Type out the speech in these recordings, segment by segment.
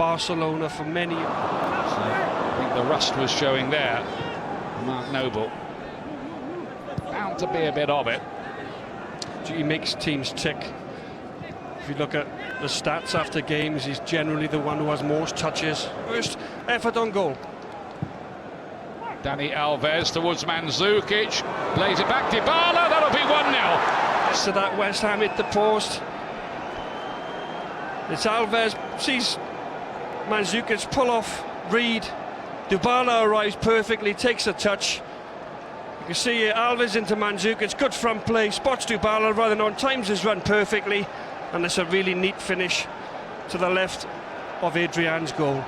Barcelona for many. So I think the rust was showing there. Mark Noble. Bound to be a bit of it. He makes teams tick. If you look at the stats after games, he's generally the one who has most touches. First effort on goal. Dani Alves towards Mandzukic, plays it back, Dybala, that'll be 1-0. So that West Ham hit the post. It's Alves, sees Mandzukic pull off Reed. Dybala arrives perfectly, takes a touch. You can see Alves into Mandzukic, good front play, spots Dybala rather than on, times his run perfectly, and it's a really neat finish to the left of Adrian's goal.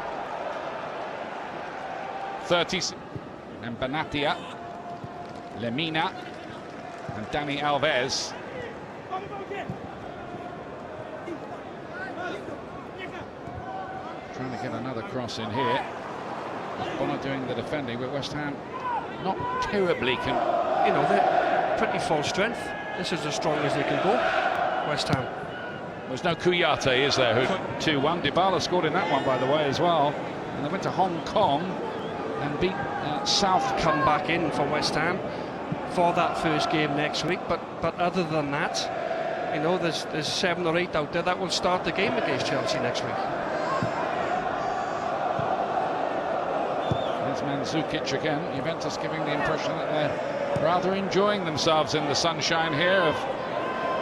30, and Benatia, Lemina, and Dani Alves. Trying to get another cross in here. Bonner doing the defending, but West Ham not terribly they're pretty full strength. This is as strong as they can go, West Ham. There's no Kouyaté, is there? 2-1. Dybala scored in that one, by the way, as well. And they went to Hong Kong and beat South. Come back in for West Ham for that first game next week. But other than that, there's 7 or 8 out there that will start the game against Chelsea next week. There's Mandzukic again. Juventus giving the impression that they're rather enjoying themselves in the sunshine here.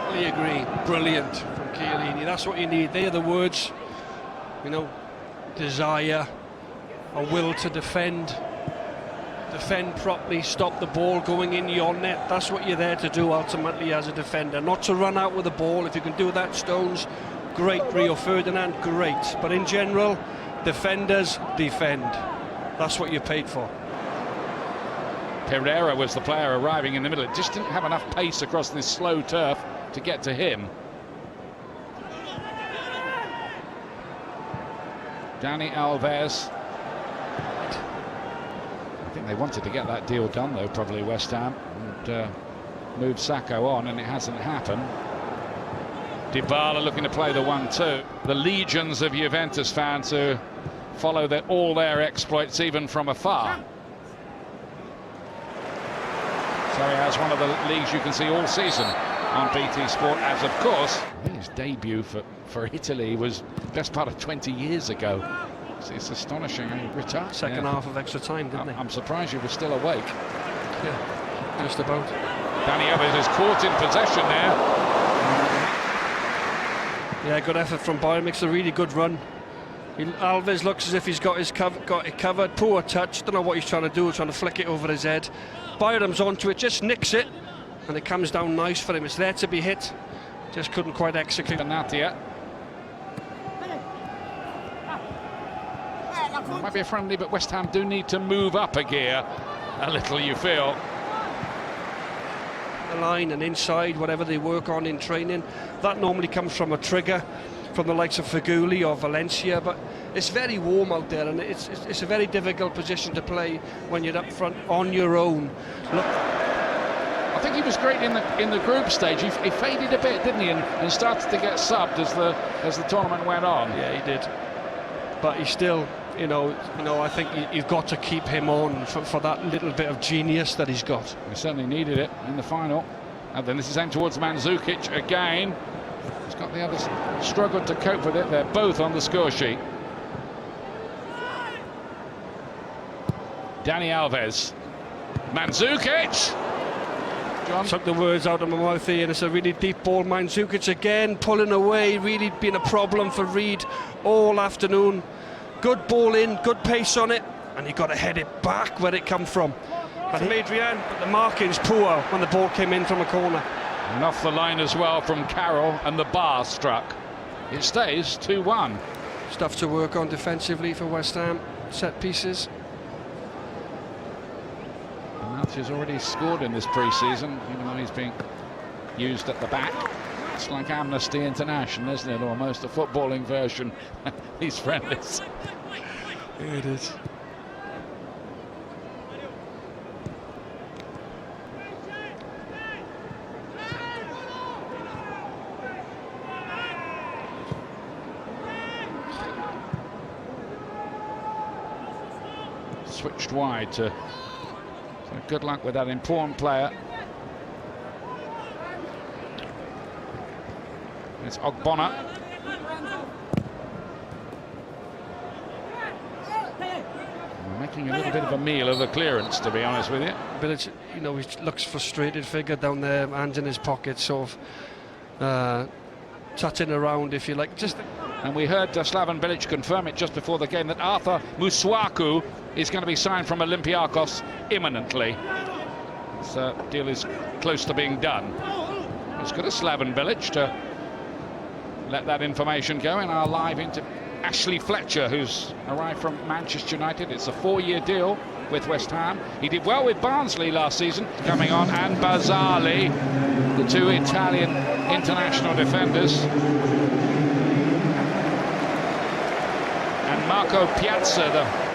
I agree. Brilliant from Chiellini. That's what you need. They're the words. Desire, a will to defend properly, stop the ball going in your net. That's what you're there to do ultimately as a defender, not to run out with the ball. If you can do that, Stones, great. Rio Ferdinand, great. But in general, defenders defend. That's what you're paid for. Pereira was the player arriving in the middle. It just didn't have enough pace across this slow turf to get to him. Dani Alves. I think they wanted to get that deal done, though, probably West Ham, and move Sacco on, and it hasn't happened. Dybala looking to play the 1-2. The legions of Juventus fans who follow all their exploits, even from afar. So he has one of the leagues you can see all season on BT Sport, as of course. I think his debut for Italy was best part of 20 years ago. It's astonishing. He retired. Second half of extra time, didn't he? I'm surprised you were still awake. Yeah, just about. Dani Alves is caught in possession there. Yeah, good effort from Bayern. Makes a really good run. Alves looks as if he's got it covered. Poor touch. Don't know what he's trying to do. Trying to flick it over his head. Bayern's onto it, just nicks it, and it comes down nice for him. It's there to be hit. Just couldn't quite execute. Benatia. Might be a friendly, but West Ham do need to move up a gear a little, you feel. The line and inside, whatever they work on in training, that normally comes from a trigger from the likes of Feghouli or Valencia, but it's very warm out there, and it's a very difficult position to play when you're up front on your own. Look, I think he was great in the group stage. He faded a bit, didn't he, and started to get subbed as the tournament went on. Yeah, he did. But he still, I think you've got to keep him on for that little bit of genius that he's got. He certainly needed it in the final. And then this is aimed towards Mandzukic again. He's got the others struggled to cope with it. They're both on the score sheet. Dani Alves. Mandzukic! John took the words out of my mouth here, and it's a really deep ball. Mandzukic again pulling away, really been a problem for Reed all afternoon. Good ball in, good pace on it, and he got to head it back where it come from. And Adrian, but the marking's poor when the ball came in from a corner. And off the line as well from Carroll, and the bar struck. It stays 2-1. Stuff to work on defensively for West Ham. Set pieces. Has already scored in this pre-season, even though he's being used at the back. It's like Amnesty International, isn't it? Almost a footballing version. These friendlies. Yeah, it is. switched wide to. So good luck with that important player. It's Ogbonna. Making a little bit of a meal of the clearance, to be honest with you. But it's, you know, he looks frustrated figure down there, hands in his pocket, sort of touching around, if you like. And we heard Slaven Bilic confirm it just before the game that Arthur Masuaku is going to be signed from Olympiacos imminently. This deal is close to being done. It's good of Slaven Bilic to let that information go in our live into Ashley Fletcher, who's arrived from Manchester United. It's a 4-year deal with West Ham. He did well with Barnsley last season, coming on, and Barzali, the two Italian international defenders. And Marco Piazza, the